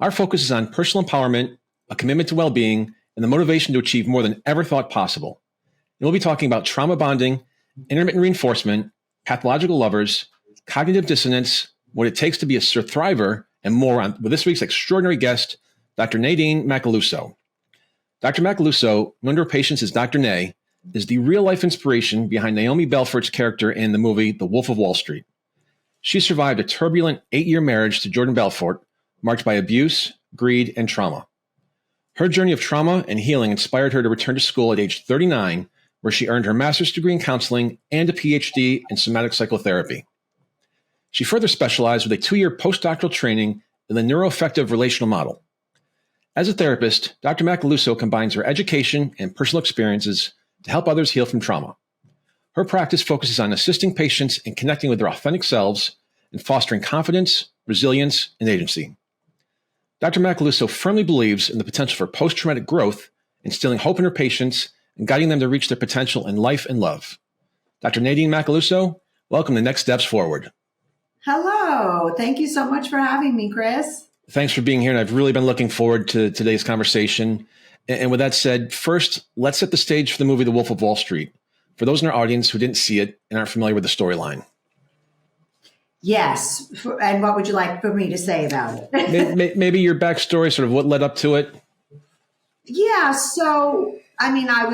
Our focus is on personal empowerment, a commitment to well-being, and the motivation to achieve more than ever thought possible. And we'll be talking about trauma bonding, intermittent reinforcement, pathological lovers, cognitive dissonance, what it takes to be a thriver, and more on with this week's extraordinary guest, Dr. Nadine Macaluso. Dr. Macaluso, known to her patients as Dr. Nay, is the real-life inspiration behind Naomi Belfort's character in the movie The Wolf of Wall Street. She survived a turbulent 8-year marriage to Jordan Belfort, marked by abuse, greed, and trauma. Her journey of trauma and healing inspired her to return to school at age 39, where she earned her master's degree in counseling and a PhD in somatic psychotherapy. She further specialized with a 2-year postdoctoral training in the Neuro-affective relational model. As a therapist, Dr. Macaluso combines her education and personal experiences to help others heal from trauma. Her practice focuses on assisting patients in connecting with their authentic selves and fostering confidence, resilience, and agency. Dr. Macaluso firmly believes in the potential for post-traumatic growth, instilling hope in her patients and guiding them to reach their potential in life and love. Dr. Nadine Macaluso, welcome to Next Steps Forward. Hello. Thank you so much for having me, Chris. Thanks for being here, and I've really been looking forward to today's conversation. And with that said, first, let's set the stage for the movie The Wolf of Wall Street, for those in our audience who didn't see it and aren't familiar with the storyline. Yes. And what would you like for me to say about it? Maybe your backstory, sort of what led up to it. Yeah. So, I mean, I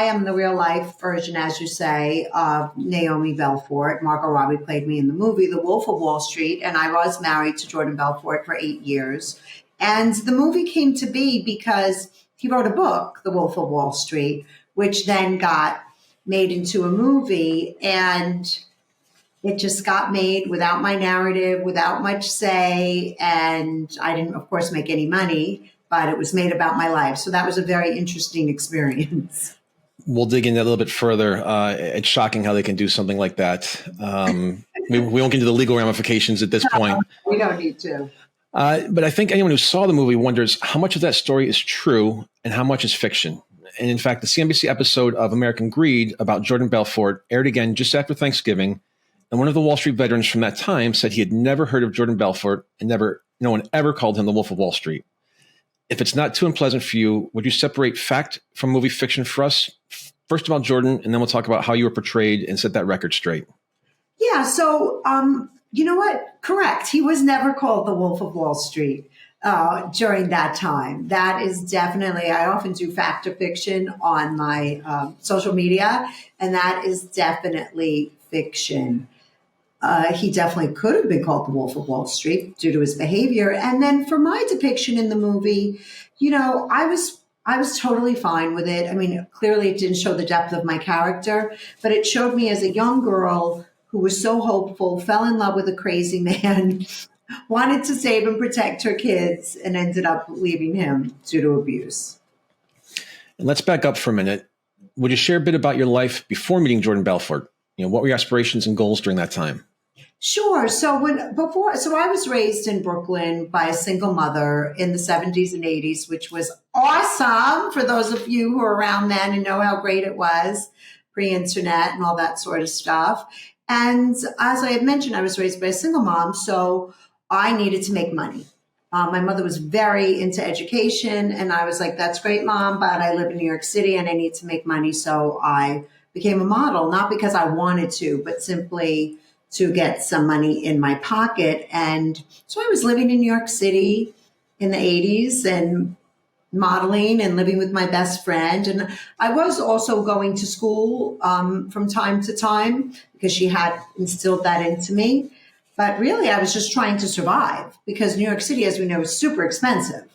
am the real life version, as you say, of Naomi Belfort. Margot Robbie played me in the movie The Wolf of Wall Street, and I was married to Jordan Belfort for 8 years. And the movie came to be because he wrote a book, The Wolf of Wall Street, which then got made into a movie, and it just got made without my narrative, without much say, and I didn't, of course, make any money, but it was made about my life. So that was a very interesting experience. We'll dig into that a little bit further. It's shocking how they can do something like that. We won't get into the legal ramifications at this point. We don't need to. But I think anyone who saw the movie wonders how much of that story is true and how much is fiction. And in fact, the CNBC episode of American Greed about Jordan Belfort aired again just after Thanksgiving. And one of the Wall Street veterans from that time said he had never heard of Jordan Belfort and no one ever called him the Wolf of Wall Street. If it's not too unpleasant for you, would you separate fact from movie fiction for us? First about Jordan, and then we'll talk about how you were portrayed and set that record straight. Yeah. So, you know what? Correct. He was never called the Wolf of Wall Street during that time. That is definitely, I often do fact or fiction on my social media, and that is definitely fiction. He definitely could have been called the Wolf of Wall Street due to his behavior. And then for my depiction in the movie, you know, I was totally fine with it. I mean, clearly it didn't show the depth of my character, but it showed me as a young girl who was so hopeful, fell in love with a crazy man, wanted to save and protect her kids, and ended up leaving him due to abuse. And let's back up for a minute. Would you share a bit about your life before meeting Jordan Belfort? You know, what were your aspirations and goals during that time? Sure. So I was raised in Brooklyn by a single mother in the 70s and 80s, which was awesome for those of you who are around then and know how great it was, pre-internet and all that sort of stuff. And as I had mentioned, I was raised by a single mom, so I needed to make money. My mother was very into education, and I was like, that's great, Mom, but I live in New York City and I need to make money. So I became a model, not because I wanted to, but simply to get some money in my pocket. And so I was living in New York City in the 80s and modeling and living with my best friend. And I was also going to school from time to time because she had instilled that into me. But really, I was just trying to survive because New York City, as we know, is super expensive.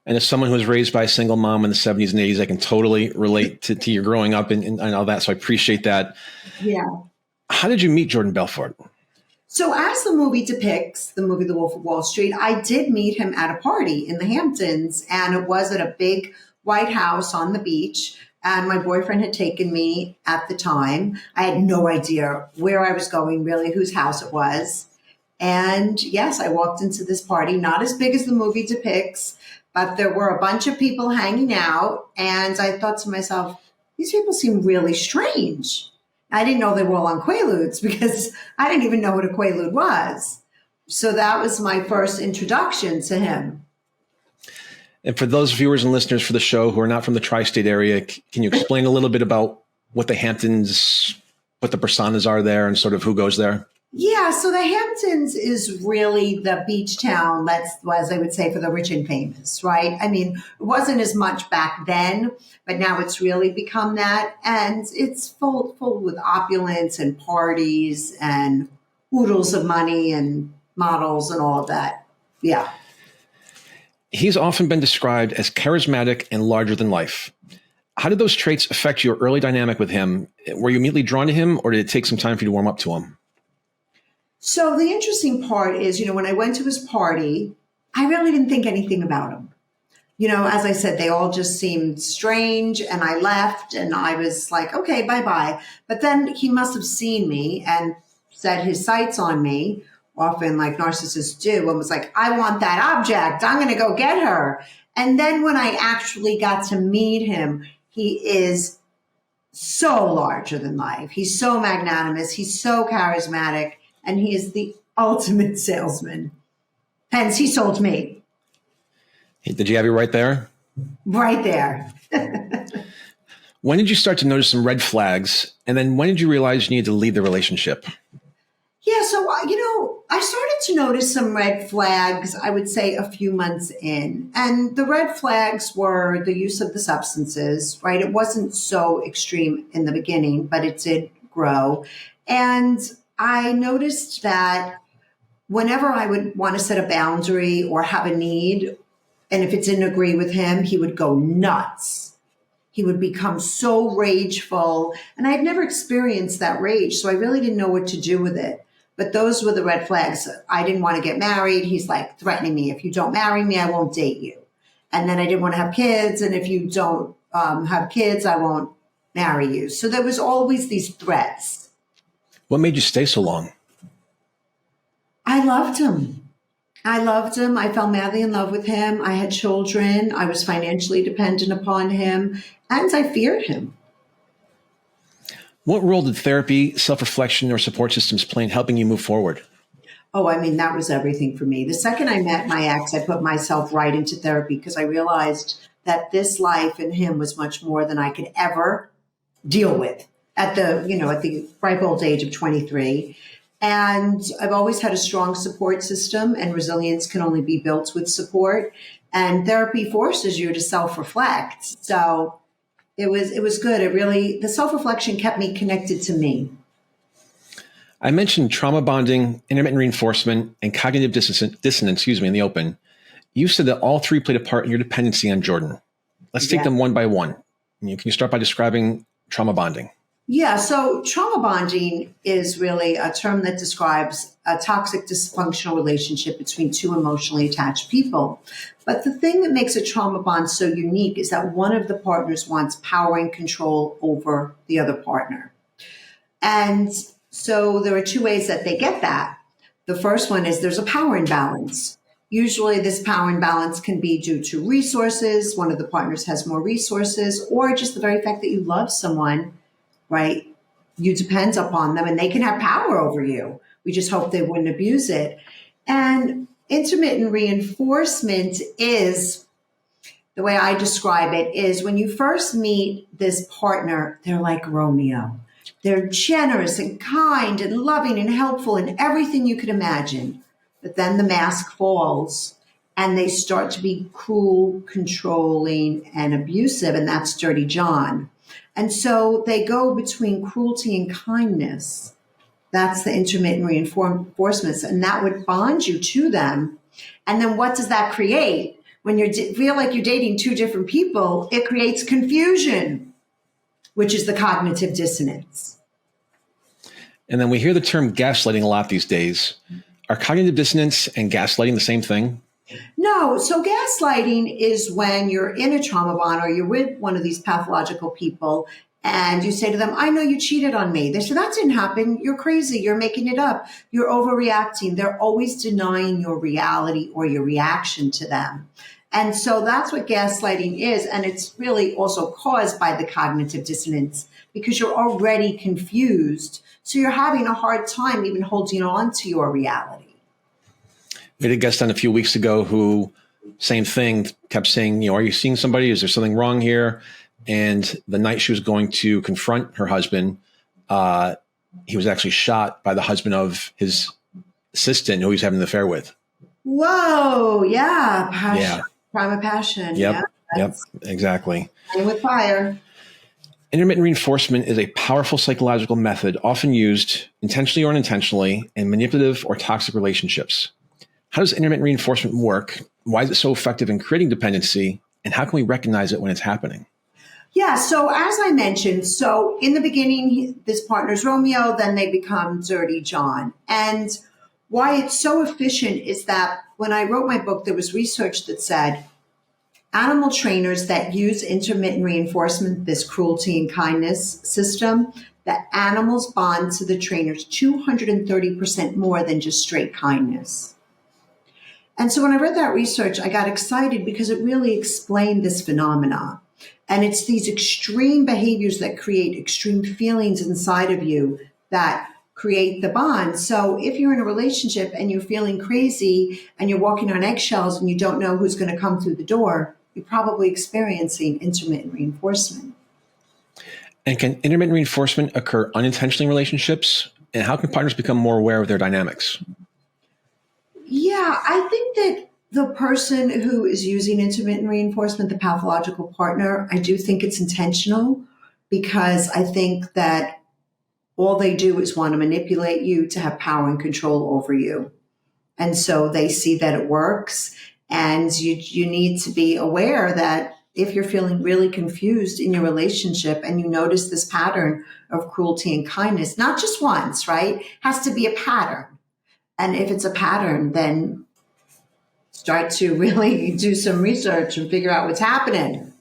And as someone who was raised by a single mom in the 70s and 80s, I can totally relate to your growing up and all that. So I appreciate that. Yeah. How did you meet Jordan Belfort? So as the movie depicts, the movie The Wolf of Wall Street, I did meet him at a party in the Hamptons, and it was at a big white house on the beach. And my boyfriend had taken me at the time. I had no idea where I was going, really, whose house it was. And yes, I walked into this party, not as big as the movie depicts, but there were a bunch of people hanging out. And I thought to myself, these people seem really strange. I didn't know they were all on Quaaludes because I didn't even know what a Quaalude was. So that was my first introduction to him. And for those viewers and listeners for the show who are not from the tri-state area, can you explain a little bit about what the Hamptons, what the personas are there and sort of who goes there? Yeah, so the Hamptons is really the beach town, as I would say, for the rich and famous, right? I mean, it wasn't as much back then, but now it's really become that. And it's full with opulence and parties and oodles of money and models and all of that. Yeah. He's often been described as charismatic and larger than life. How did those traits affect your early dynamic with him? Were you immediately drawn to him, or did it take some time for you to warm up to him? So the interesting part is, when I went to his party, I really didn't think anything about him. As I said, they all just seemed strange, and I left and I was like, okay, bye-bye. But then he must have seen me and set his sights on me, often like narcissists do, and was like, I want that object. I'm going to go get her. And then when I actually got to meet him, he is so larger than life. He's so magnanimous. He's so charismatic. And he is the ultimate salesman. Hence, he sold me. Did you have you right there? Right there. When did you start to notice some red flags? And then when did you realize you needed to leave the relationship? Yeah, so, I started to notice some red flags, I would say a few months in. And the red flags were the use of the substances, right? It wasn't so extreme in the beginning, but it did grow. And I noticed that whenever I would want to set a boundary or have a need, and if it didn't agree with him, he would go nuts. He would become so rageful. And I had never experienced that rage, so I really didn't know what to do with it. But those were the red flags. I didn't want to get married. He's like threatening me. If you don't marry me, I won't date you. And then I didn't want to have kids. And if you don't have kids, I won't marry you. So there was always these threats. What made you stay so long? I loved him. I fell madly in love with him. I had children. I was financially dependent upon him. And I feared him. What role did therapy, self-reflection, or support systems play in helping you move forward? Oh, that was everything for me. The second I met my ex, I put myself right into therapy because I realized that this life and him was much more than I could ever deal with at the ripe old age of 23. And I've always had a strong support system, and resilience can only be built with support. And therapy forces you to self-reflect. So it was good. The self-reflection kept me connected to me. I mentioned trauma bonding, intermittent reinforcement, and cognitive dissonance, in the open. You said that all three played a part in your dependency on Jordan. Let's take them one by one. Can you start by describing trauma bonding? Yeah, so trauma bonding is really a term that describes a toxic, dysfunctional relationship between two emotionally attached people. But the thing that makes a trauma bond so unique is that one of the partners wants power and control over the other partner. And so there are two ways that they get that. The first one is there's a power imbalance. Usually this power imbalance can be due to resources. One of the partners has more resources, or just the very fact that you love someone, right? You depend upon them and they can have power over you. We just hope they wouldn't abuse it. And intermittent reinforcement is, the way I describe it, is when you first meet this partner, they're like Romeo. They're generous and kind and loving and helpful and everything you could imagine. But then the mask falls and they start to be cruel, controlling, and abusive, and that's Dirty John. And so they go between cruelty and kindness. That's the intermittent reinforcements, and that would bond you to them. And then what does that create? When you feel like you're dating two different people, it creates confusion, which is the cognitive dissonance. And then we hear the term gaslighting a lot these days. Are cognitive dissonance and gaslighting the same thing? No. So gaslighting is when you're in a trauma bond or you're with one of these pathological people and you say to them, I know you cheated on me. They say, that didn't happen. You're crazy. You're making it up. You're overreacting. They're always denying your reality or your reaction to them. And so that's what gaslighting is. And it's really also caused by the cognitive dissonance because you're already confused. So you're having a hard time even holding on to your reality. We had a guest on a few weeks ago who, same thing, kept saying, are you seeing somebody? Is there something wrong here? And the night she was going to confront her husband, he was actually shot by the husband of his assistant who he was having an affair with. Whoa. Yeah. Passion. Yeah. Crime of passion. Yep. Yeah, Yep. Exactly. playing with fire. Intermittent reinforcement is a powerful psychological method often used intentionally or unintentionally in manipulative or toxic relationships. How does intermittent reinforcement work? Why is it so effective in creating dependency? And how can we recognize it when it's happening? Yeah, so as I mentioned, so in the beginning, this partner's Romeo, then they become Dirty John. And why it's so efficient is that when I wrote my book, there was research that said animal trainers that use intermittent reinforcement, this cruelty and kindness system, that animals bond to the trainers 230% more than just straight kindness. And so when I read that research, I got excited because it really explained this phenomena. And it's these extreme behaviors that create extreme feelings inside of you that create the bond. So if you're in a relationship and you're feeling crazy and you're walking on eggshells and you don't know who's going to come through the door, you're probably experiencing intermittent reinforcement. And can intermittent reinforcement occur unintentionally in relationships? And how can partners become more aware of their dynamics? Yeah, I think that the person who is using intermittent reinforcement, the pathological partner, I do think it's intentional because I think that all they do is want to manipulate you to have power and control over you. And so they see that it works. And you need to be aware that if you're feeling really confused in your relationship and you notice this pattern of cruelty and kindness, not just once, right? It has to be a pattern. And if it's a pattern, then start to really do some research and figure out what's happening.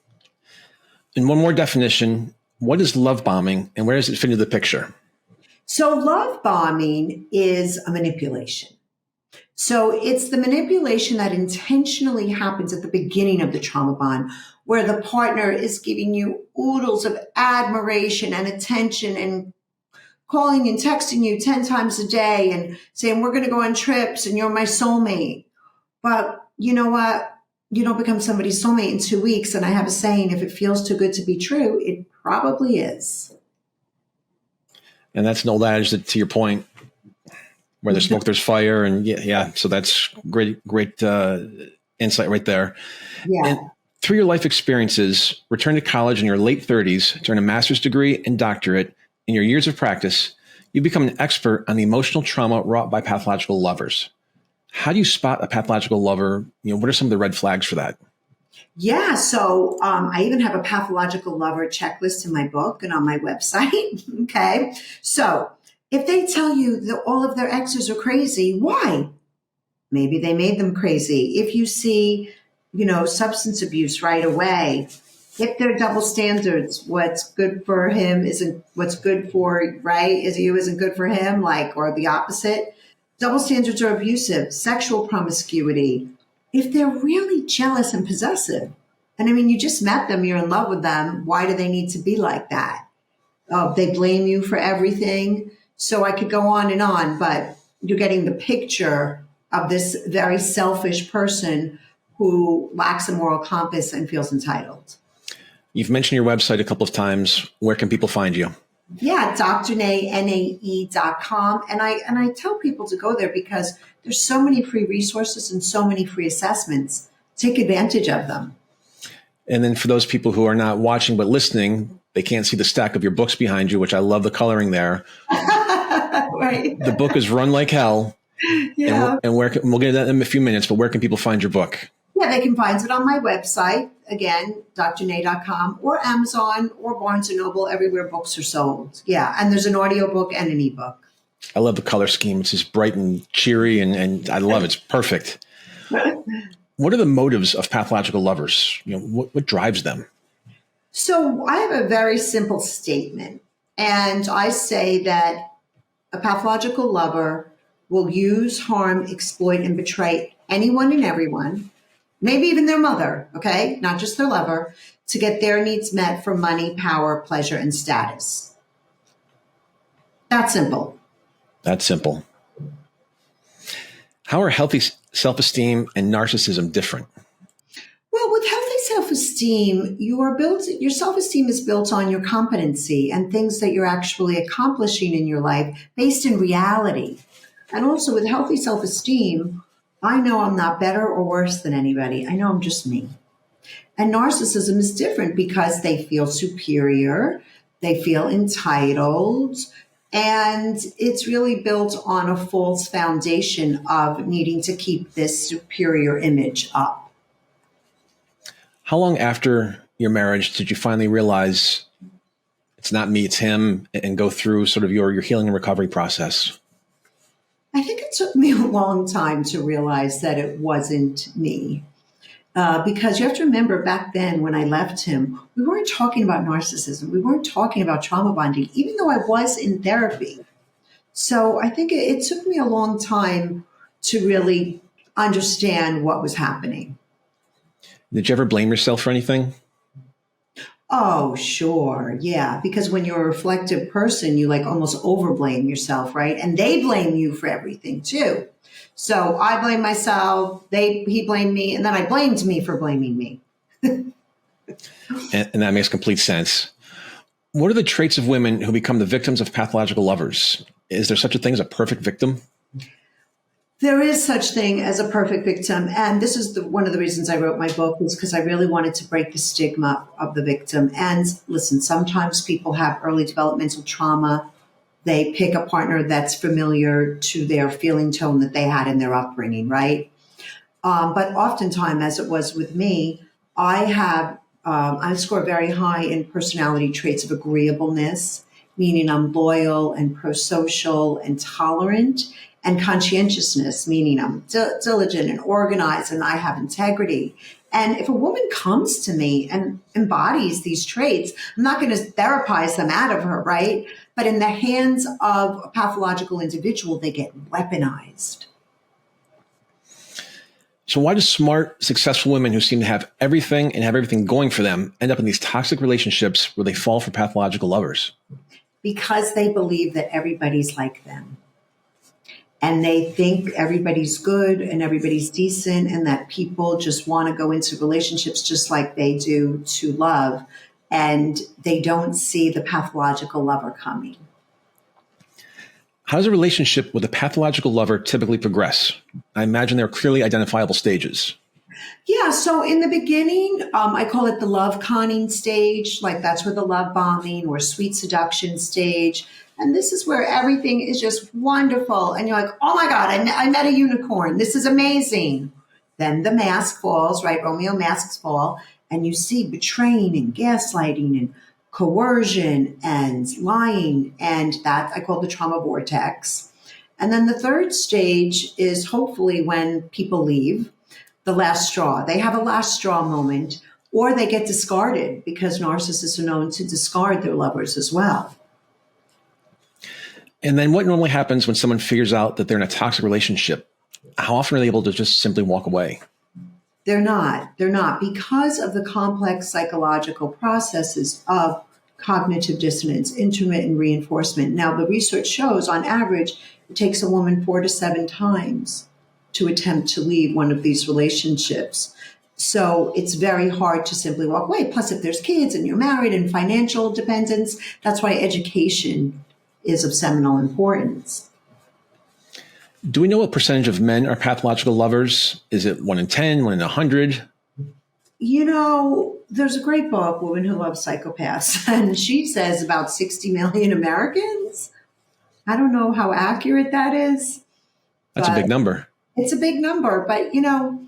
And one more definition, what is love bombing and where does it fit into the picture? So love bombing is a manipulation. So it's the manipulation that intentionally happens at the beginning of the trauma bond, where the partner is giving you oodles of admiration and attention and calling and texting you 10 times a day and saying, we're going to go on trips and you're my soulmate. But you know what? You don't become somebody's soulmate in 2 weeks. And I have a saying, if it feels too good to be true, it probably is. And that's an old adage that, to your point, where there's smoke, there's fire. And yeah. So that's great insight right there. Yeah. And through your life experiences, return to college in your late 30s, to earn a master's degree and doctorate. In your years of practice, you become an expert on the emotional trauma wrought by pathological lovers. How do you spot a pathological lover? What are some of the red flags for that? Yeah, so I even have a pathological lover checklist in my book and on my website. Okay, so if they tell you that all of their exes are crazy, why? Maybe they made them crazy. If you see, substance abuse right away, if they're double standards, what's good for him isn't what's good for, right? Is you isn't good for him, or the opposite. Double standards are abusive, sexual promiscuity. If they're really jealous and possessive, and you just met them, you're in love with them, why do they need to be like that? They blame you for everything. So I could go on, but you're getting the picture of this very selfish person who lacks a moral compass and feels entitled. You've mentioned your website a couple of times. Where can people find you? Yeah, drnae.com. And I tell people to go there because there's so many free resources and so many free assessments. Take advantage of them. And then for those people who are not watching but listening, they can't see the stack of your books behind you, which I love the coloring there. Right. The book is Run Like Hell. Yeah. And we'll get into that in a few minutes, but where can people find your book? Yeah, they can find it on my website, again, drnae.com, or Amazon, or Barnes & Noble, everywhere books are sold. Yeah, and there's an audiobook and an ebook. I love the color scheme. It's just bright and cheery, and I love it. It's perfect. What are the motives of pathological lovers? What drives them? So I have a very simple statement, and I say that a pathological lover will use, harm, exploit, and betray anyone and everyone, maybe even their mother, okay, not just their lover, to get their needs met for money, power, pleasure, and status. That's simple. That's simple. How are healthy self-esteem, and narcissism different? Well, with healthy self-esteem, your self-esteem is built on your competency and things that you're actually accomplishing in your life based in reality. And also with healthy self-esteem, I know I'm not better or worse than anybody. I know I'm just me. And narcissism is different because they feel superior, they feel entitled, and it's really built on a false foundation of needing to keep this superior image up. How long after your marriage did you finally realize it's not me, it's him, and go through sort of your healing and recovery process? I think it took me a long time to realize that it wasn't me. Because you have to remember back then when I left him, we weren't talking about narcissism. We weren't talking about trauma bonding, even though I was in therapy. So I think it took me a long time to really understand what was happening. Did you ever blame yourself for anything? Oh, sure. Yeah. Because when you're a reflective person, you like almost overblame yourself, right? And they blame you for everything too. So I blame myself, he blamed me, and then I blamed me for blaming me. And that makes complete sense. What are the traits of women who become the victims of pathological lovers? Is there such a thing as a perfect victim? There is such thing as a perfect victim. And this is one of the reasons I wrote my book, was because I really wanted to break the stigma of the victim. And listen, sometimes people have early developmental trauma. They pick a partner that's familiar to their feeling tone that they had in their upbringing, right? But oftentimes, as it was with me, I score very high in personality traits of agreeableness, meaning I'm loyal and pro-social and tolerant, and conscientiousness, meaning I'm diligent and organized and I have integrity. And if a woman comes to me and embodies these traits, I'm not going to therapize them out of her, right? But in the hands of a pathological individual, they get weaponized. So why do smart, successful women who seem to have everything and have everything going for them end up in these toxic relationships where they fall for pathological lovers? Because they believe that everybody's like them. And they think everybody's good and everybody's decent and that people just want to go into relationships just like they do to love. And they don't see the pathological lover coming. How does a relationship with a pathological lover typically progress? I imagine there are clearly identifiable stages. Yeah, so in the beginning, I call it the love conning stage. Like that's where the love bombing or sweet seduction stage. And this is where everything is just wonderful. And you're like, oh my God, I met a unicorn. This is amazing. Then the mask falls, right? Romeo masks fall. And you see betraying and gaslighting and coercion and lying. And that I call the trauma vortex. And then the third stage is hopefully when people leave, the last straw. They have a last straw moment, or they get discarded because narcissists are known to discard their lovers as well. And then what normally happens when someone figures out that they're in a toxic relationship? How often are they able to just simply walk away? They're not because of the complex psychological processes of cognitive dissonance, intermittent reinforcement. Now, the research shows on average, it takes a woman 4 to 7 times to attempt to leave one of these relationships. So it's very hard to simply walk away. Plus, if there's kids and you're married and financial dependence, that's why education is of seminal importance. Do we know what percentage of men are pathological lovers? Is it 1 in 10, 1 in 100? You know, there's a great book, Women Who Love Psychopaths, and she says about 60 million Americans. I don't know how accurate that is. That's a big number. It's a big number, but you know,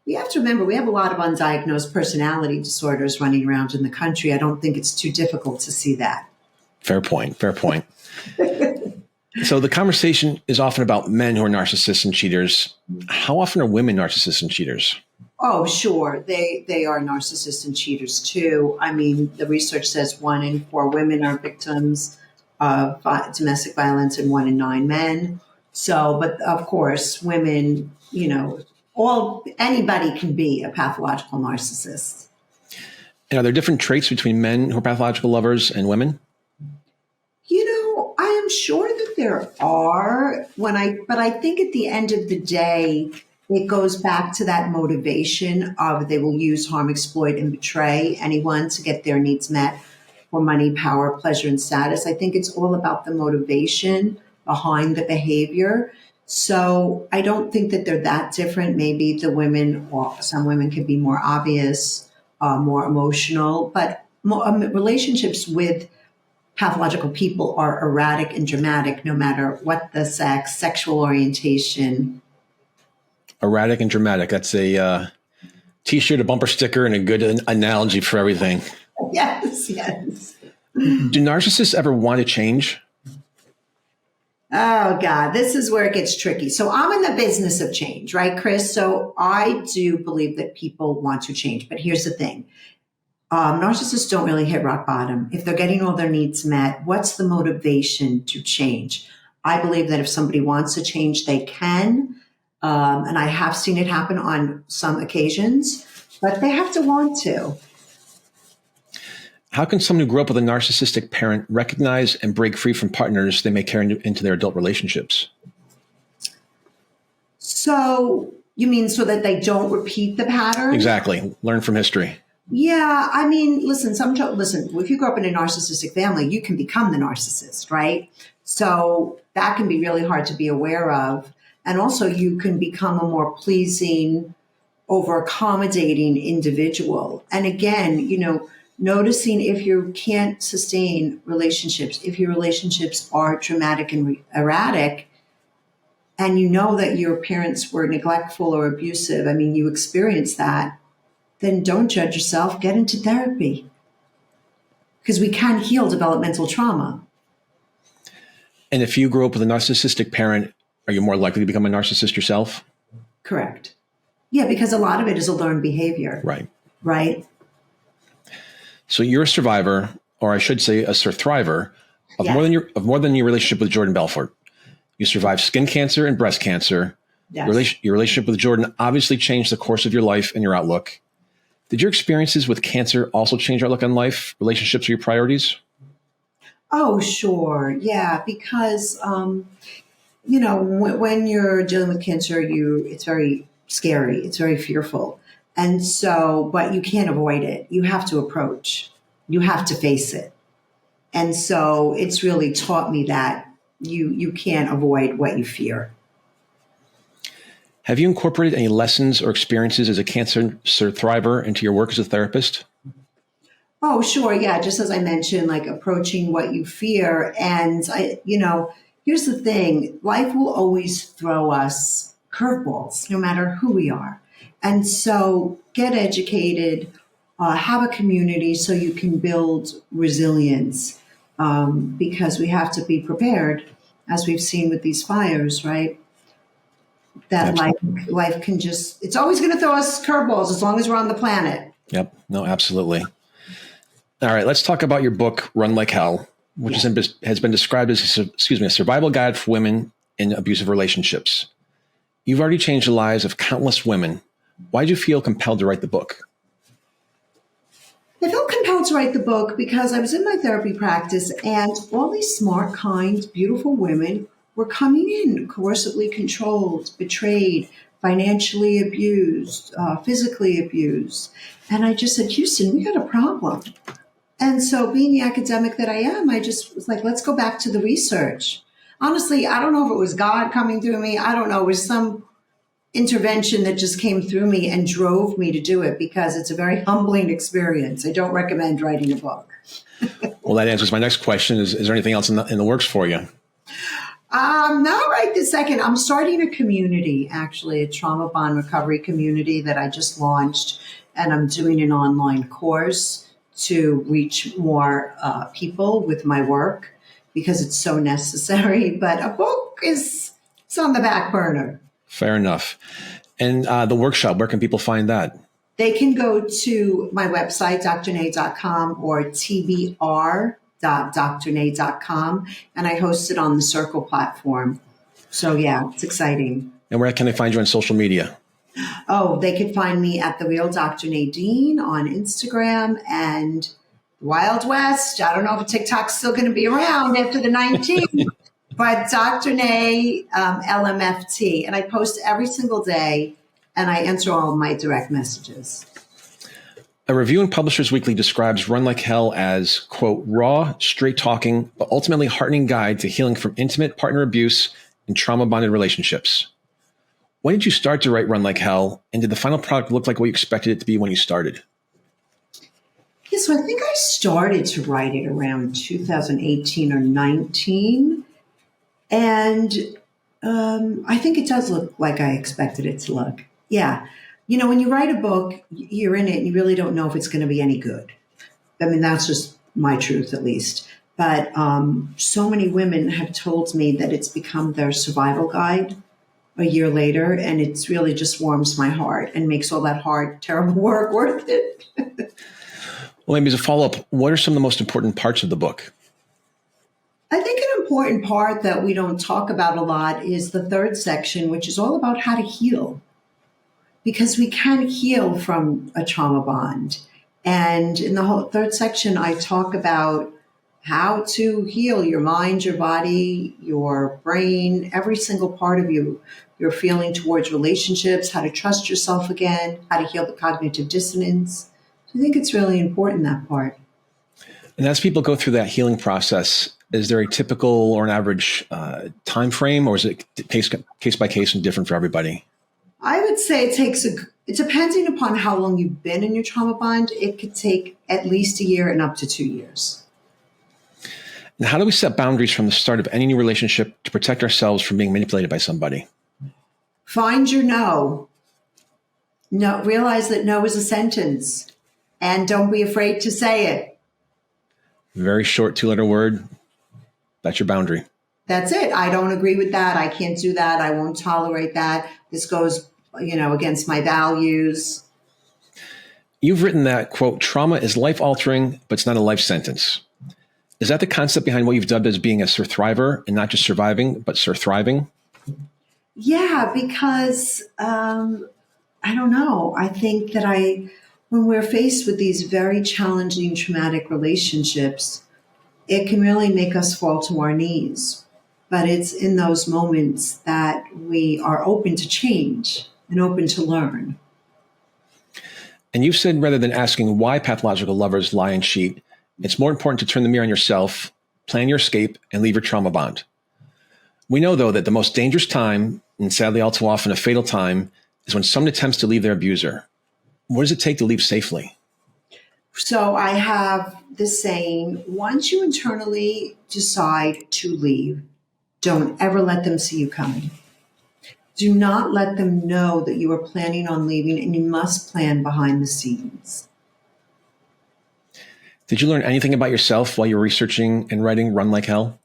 we have to remember we have a lot of undiagnosed personality disorders running around in the country. I don't think it's too difficult to see that. Fair point. So the conversation is often about men who are narcissists and cheaters. How often are women narcissists and cheaters? Oh, sure. They are narcissists and cheaters too. I mean, the research says 1 in 4 women are victims of domestic violence and 1 in 9 men. So, but of course, women, you know, anybody can be a pathological narcissist. And are there different traits between men who are pathological lovers and women? You know, I am sure that there are but I think at the end of the day, it goes back to that motivation of they will use, harm, exploit, and betray anyone to get their needs met for money, power, pleasure, and status. I think it's all about the motivation behind the behavior. So I don't think that they're that different. Maybe the women, or some women can be more obvious, more emotional, but relationships with pathological people are erratic and dramatic no matter what the sex, sexual orientation. Erratic and dramatic. That's a T-shirt, a bumper sticker, and a good analogy for everything. Yes, yes. Do narcissists ever want to change? Oh, God, this is where it gets tricky. So I'm in the business of change, right, Chris? So I do believe that people want to change. But here's the thing. Narcissists don't really hit rock bottom. If they're getting all their needs met, what's the motivation to change? I believe that if somebody wants to change, they can. And I have seen it happen on some occasions, but they have to want to. How can someone who grew up with a narcissistic parent recognize and break free from partners they may carry into their adult relationships? So you mean so that they don't repeat the pattern? Exactly. Learn from history. Yeah, I mean, listen, if you grow up in a narcissistic family, you can become the narcissist, right? So that can be really hard to be aware of. And also you can become a more pleasing, over accommodating individual. And again, noticing if you can't sustain relationships, if your relationships are dramatic and erratic, and you know that your parents were neglectful or abusive, I mean, you experienced that, then don't judge yourself, get into therapy. Because we can heal developmental trauma. And if you grew up with a narcissistic parent, are you more likely to become a narcissist yourself? Correct. Yeah, because a lot of it is a learned behavior. Right. Right. So you're a survivor, or I should say a thriver, of Yes. more than your relationship with Jordan Belfort. You survived skin cancer and breast cancer. Yes. Your relationship with Jordan obviously changed the course of your life and your outlook. Did your experiences with cancer also change your outlook on life, relationships, or your priorities? Oh, sure. Yeah, because, when you're dealing with cancer, it's very scary. It's very fearful. And so, but you can't avoid it. You have to approach. You have to face it. And so it's really taught me that you can't avoid what you fear. Have you incorporated any lessons or experiences as a cancer thriver into your work as a therapist? Oh, sure. Yeah. Just as I mentioned, like approaching what you fear. And here's the thing. Life will always throw us curveballs, no matter who we are. And so get educated, have a community so you can build resilience, because we have to be prepared, as we've seen with these fires, right? That life can it's always going to throw us curveballs as long as we're on the planet. Yep. No, absolutely. All right. Let's talk about your book, Run Like Hell, which has been described as a survival guide for women in abusive relationships. You've already changed the lives of countless women. Why did you feel compelled to write the book? I felt compelled to write the book because I was in my therapy practice and all these smart, kind, beautiful women were coming in coercively controlled, betrayed, financially abused, physically abused. And I just said, Houston, we got a problem. And so being the academic that I am, I just was like, let's go back to the research. Honestly, I don't know if it was God coming through me. I don't know. It was some intervention that just came through me and drove me to do it because it's a very humbling experience. I don't recommend writing a book. Well, that answers my next question. Is there anything else in the works for you? Not right this second. I'm starting a community, actually, a trauma bond recovery community that I just launched. And I'm doing an online course to reach more people with my work because it's so necessary. But a book it's on the back burner. Fair enough. And the workshop, where can people find that? They can go to my website, drnade.com, or tbr.drnade.com, and I host it on the Circle platform. So, yeah, it's exciting. And where can they find you on social media? Oh, they could find me at The Real Dr. Nadine on Instagram and Wild West. I don't know if TikTok's still going to be around after the 19th. But Dr. Nay, LMFT, and I post every single day, and I answer all of my direct messages. A review in Publishers Weekly describes Run Like Hell as, quote, raw, straight talking, but ultimately heartening guide to healing from intimate partner abuse and trauma bonded relationships. When did you start to write Run Like Hell? And did the final product look like what you expected it to be when you started? Yeah, so I think I started to write it around 2018 or 19. And I think it does look like I expected it to look. Yeah. You know, when you write a book, you're in it and you really don't know if it's going to be any good. I mean, that's just my truth, at least. But so many women have told me that it's become their survival guide a year later, and it's really just warms my heart and makes all that hard, terrible work worth it. Well, maybe as a follow-up, what are some of the most important parts of the book? I think an important part that we don't talk about a lot is the third section, which is all about how to heal. Because we can heal from a trauma bond. And in the whole third section, I talk about how to heal your mind, your body, your brain, every single part of you, your feeling towards relationships, how to trust yourself again, how to heal the cognitive dissonance. So I think it's really important, that part. And as people go through that healing process, is there a typical or an average time frame, or is it case by case and different for everybody? I would say it depending upon how long you've been in your trauma bond, it could take at least a year and up to 2 years. And how do we set boundaries from the start of any new relationship to protect ourselves from being manipulated by somebody? Find your no. No, realize that no is a sentence, and don't be afraid to say it. Very short 2-letter word. That's your boundary. That's it. I don't agree with that. I can't do that. I won't tolerate that. This goes, against my values. You've written that, quote, trauma is life-altering, but it's not a life sentence. Is that the concept behind what you've dubbed as being a surthriver and not just surviving, but surthriving? Yeah, because I don't know. I think that when we're faced with these very challenging, traumatic relationships, it can really make us fall to our knees. But it's in those moments that we are open to change and open to learn. And you've said rather than asking why pathological lovers lie and cheat, it's more important to turn the mirror on yourself, plan your escape, and leave your trauma bond. We know, though, that the most dangerous time, and sadly all too often a fatal time, is when someone attempts to leave their abuser. What does it take to leave safely? So I have this saying, once you internally decide to leave, don't ever let them see you coming. Do not let them know that you are planning on leaving, and you must plan behind the scenes. Did you learn anything about yourself while you were researching and writing Run Like Hell?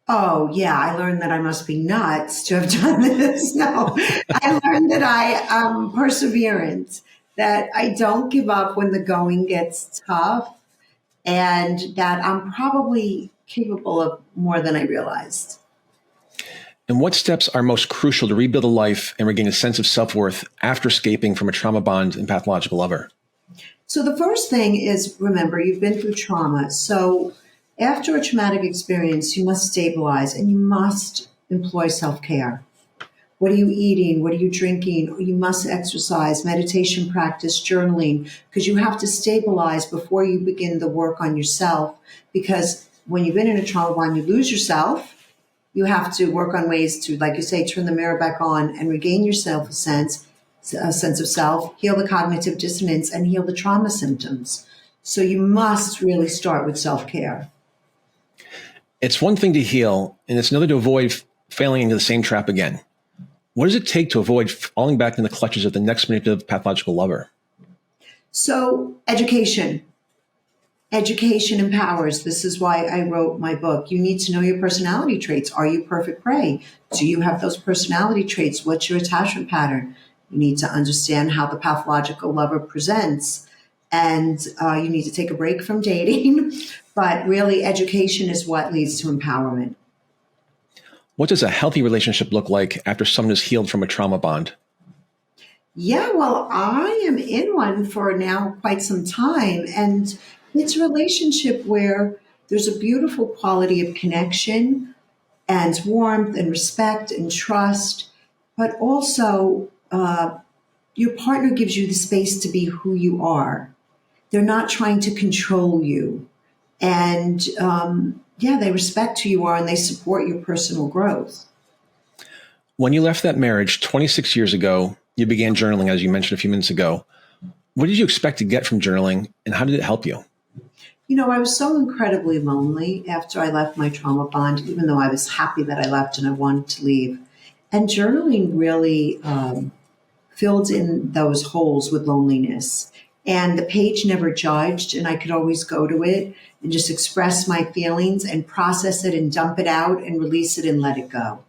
Oh, yeah, I learned that I must be nuts to have done this. No, I learned that I am perseverant, that I don't give up when the going gets tough, and that I'm probably capable of more than I realized. And what steps are most crucial to rebuild a life and regain a sense of self-worth after escaping from a trauma bond and pathological lover? So the first thing is, remember, you've been through trauma. So after a traumatic experience, you must stabilize and you must employ self-care. What are you eating? What are you drinking? You must exercise, meditation practice, journaling, because you have to stabilize before you begin the work on yourself. Because when you've been in a trauma bond, you lose yourself. You have to work on ways to, like you say, turn the mirror back on and regain yourself a sense of self, heal the cognitive dissonance, and heal the trauma symptoms. So you must really start with self-care. It's one thing to heal, and it's another to avoid failing into the same trap again. What does it take to avoid falling back in the clutches of the next manipulative pathological lover? So education. Education empowers. This is why I wrote my book. You need to know your personality traits. Are you perfect prey? Do you have those personality traits? What's your attachment pattern? You need to understand how the pathological lover presents. And you need to take a break from dating. But really, education is what leads to empowerment. What does a healthy relationship look like after someone is healed from a trauma bond? Yeah, well, I am in one for now quite some time. And it's a relationship where there's a beautiful quality of connection, and warmth and respect and trust, but also your partner gives you the space to be who you are. They're not trying to control you. And they respect who you are and they support your personal growth. When you left that marriage 26 years ago, you began journaling, as you mentioned a few minutes ago. What did you expect to get from journaling, and how did it help you? I was so incredibly lonely after I left my trauma bond, even though I was happy that I left and I wanted to leave. And journaling really filled in those holes with loneliness. And the page never judged, and I could always go to it and just express my feelings and process it and dump it out and release it and let it go.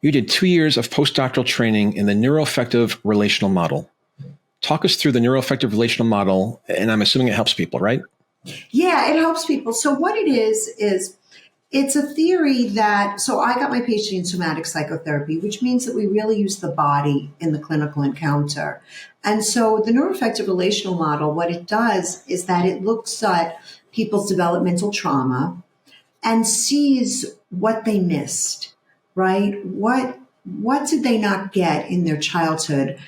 You did 2 years of postdoctoral training in the Neuro-affective relational model. Talk us through the Neuro-affective relational model, and I'm assuming it helps people, right? Yeah, it helps people. So what it is it's a theory so I got my PhD in somatic psychotherapy, which means that we really use the body in the clinical encounter. And so the Neuro-affective relational model, what it does is that it looks at people's developmental trauma and sees what they missed, right? What did they not get in their childhood?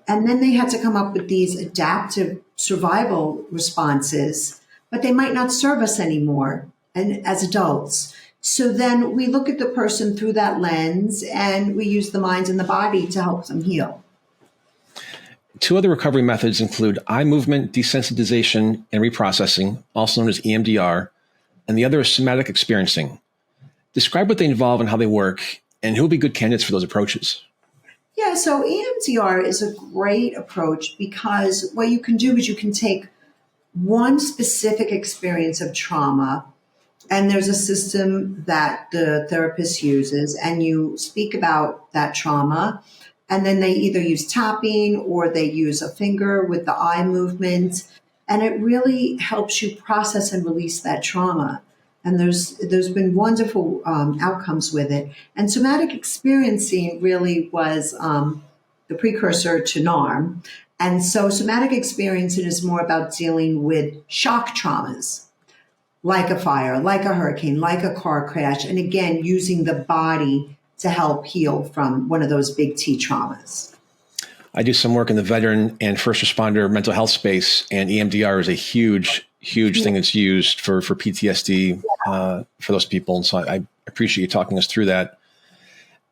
And then they had to come up with these adaptive survival responses, but they might not serve us anymore and as adults. So then we look at the person through that lens and we use the mind and the body to help them heal. 2 other recovery methods include eye movement desensitization and reprocessing, also known as EMDR, and the other is somatic experiencing. Describe what they involve and how they work, and who will be good candidates for those approaches. Yeah, so EMDR is a great approach because what you can do is you can take one specific experience of trauma, and there's a system that the therapist uses, and you speak about that trauma, and then they either use tapping or they use a finger with the eye movement, and it really helps you process and release that trauma. And there's been wonderful outcomes with it. And somatic experiencing really was the precursor to NARM. And so somatic experiencing is more about dealing with shock traumas, like a fire, like a hurricane, like a car crash. And again, using the body to help heal from one of those big T traumas. I do some work in the veteran and first responder mental health space, and EMDR is a huge thing that's used for PTSD for those people. And so I appreciate you talking us through that.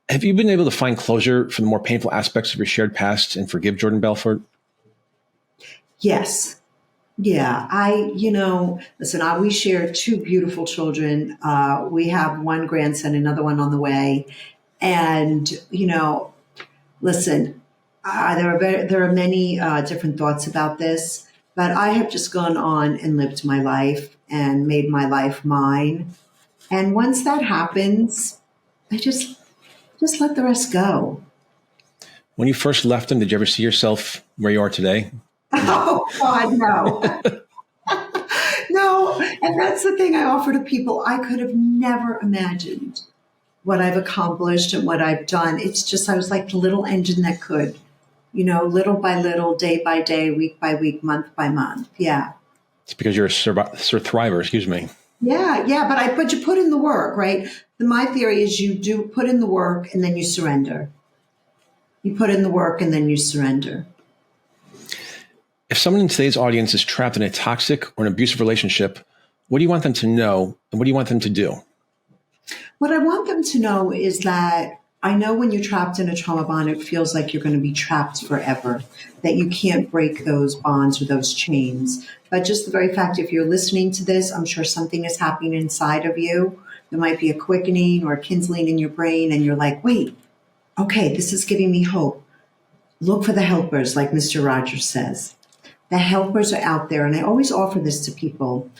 Have you been able to find closure for the more painful aspects of your shared past and forgive Jordan Belfort? Yes. Yeah. Listen, we share 2 beautiful children. We have one grandson, another one on the way. And, listen, there are many different thoughts about this, but I have just gone on and lived my life and made my life mine. And once that happens, I just let the rest go. When you first left him, did you ever see yourself where you are today? Oh, God, no. No. And that's the thing I offer to people. I could have never imagined what I've accomplished and what I've done. It's just, I was like the little engine that could, little by little, day by day, week by week, month by month. Yeah. It's because you're a thriver, excuse me. Yeah. But you put in the work, right? My theory is you do put in the work and then you surrender. You put in the work and then you surrender. If someone in today's audience is trapped in a toxic or an abusive relationship, what do you want them to know and what do you want them to do? What I want them to know is that I know when you're trapped in a trauma bond, it feels like you're going to be trapped forever, that you can't break those bonds or those chains. But just the very fact, if you're listening to this, I'm sure something is happening inside of you. There might be a quickening or a kindling in your brain, and you're like, wait, okay, this is giving me hope. Look for the helpers, like Mr. Rogers says. The helpers are out there, and I always offer this to people.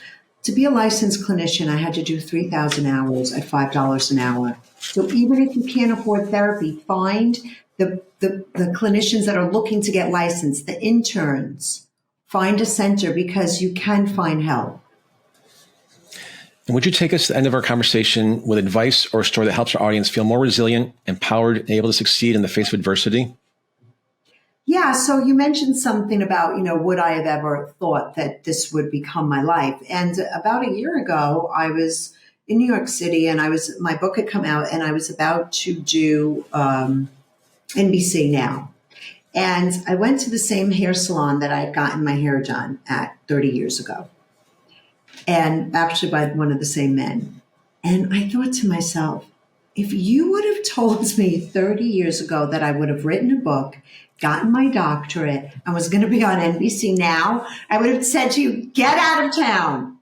To be a licensed clinician, I had to do 3,000 hours at $5 an hour. So even if you can't afford therapy, find the clinicians that are looking to get licensed, the interns. Find a center because you can find help. And would you take us to the end of our conversation with advice or a story that helps our audience feel more resilient, empowered, and able to succeed in the face of adversity? Yeah, so you mentioned something about, would I have ever thought that this would become my life? And about a year ago, I was in New York City, and my book had come out, and I was about to do NBC Now. And I went to the same hair salon that I had gotten my hair done at 30 years ago, and actually by one of the same men. And I thought to myself, if you would have told me 30 years ago that I would have written a book, gotten my doctorate, and was going to be on NBC Now, I would have said to you, get out of town.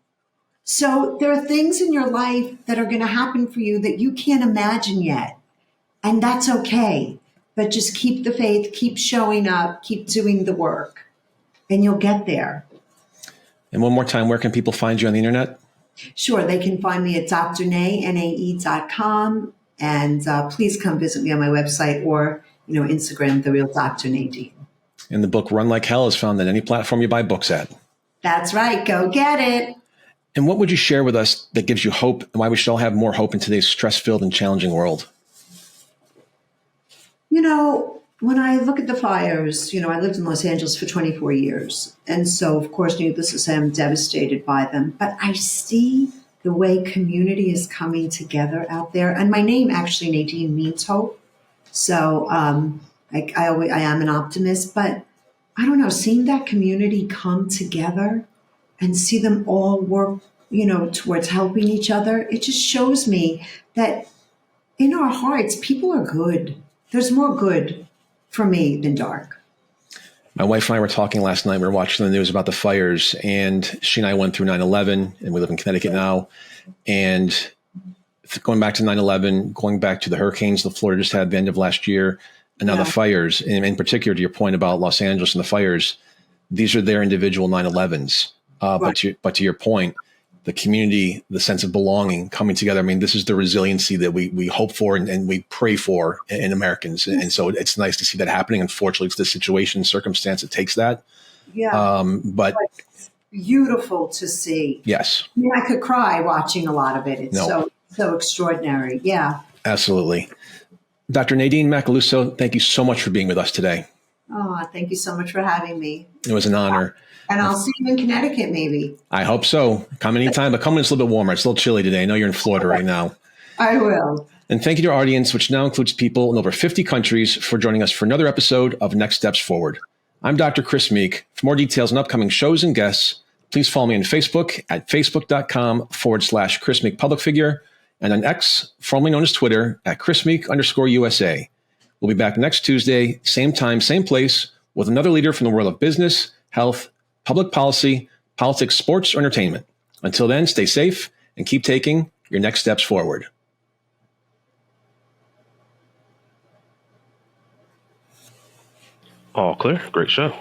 So there are things in your life that are going to happen for you that you can't imagine yet. And that's okay. But just keep the faith, keep showing up, keep doing the work, and you'll get there. And one more time, where can people find you on the internet? Sure. They can find me at drnae.com. And please come visit me on my website or, Instagram, The Real Dr. Nadine. And the book Run Like Hell is found on any platform you buy books at. That's right. Go get it. And what would you share with us that gives you hope and why we should all have more hope in today's stress-filled and challenging world? When I look at the fires, I lived in Los Angeles for 24 years. And so, of course, needless to say, I'm devastated by them. But I see the way community is coming together out there. And my name, actually, Nadine, means hope. So I am an optimist. But I don't know, seeing that community come together and see them all work, towards helping each other, it just shows me that in our hearts, people are good. There's more good for me than dark. My wife and I were talking last night. We were watching the news about the fires, and she and I went through 9/11, and we live in Connecticut now. And going back to 9/11, going back to the hurricanes that Florida just had at the end of last year, and now the fires, and in particular to your point about Los Angeles and the fires, these are their individual 9/11s. But to your point, the community, the sense of belonging, coming together. I mean, this is the resiliency that we hope for and we pray for in Americans. And so it's nice to see that happening. Unfortunately, it's the situation, circumstance that takes that. Yeah. But it's beautiful to see. Yes. I could cry watching a lot of it. It's so extraordinary. Yeah. Absolutely. Dr. Nadine Macaluso, thank you so much for being with us today. Oh, thank you so much for having me. It was an honor. And I'll see you in Connecticut, maybe. I hope so. Come anytime, but come when it's a little bit warmer. It's a little chilly today. I know you're in Florida right now. I will. And thank you to our audience, which now includes people in over 50 countries, for joining us for another episode of Next Steps Forward. I'm Dr. Chris Meek. For more details on upcoming shows and guests, please follow me on Facebook at facebook.com/Chris Meek Public Figure, and on X, formerly known as Twitter, at Chris Meek_USA. We'll be back next Tuesday, same time, same place, with another leader from the world of business, health, public policy, politics, sports, or entertainment. Until then, stay safe and keep taking your next steps forward. All clear. Great show.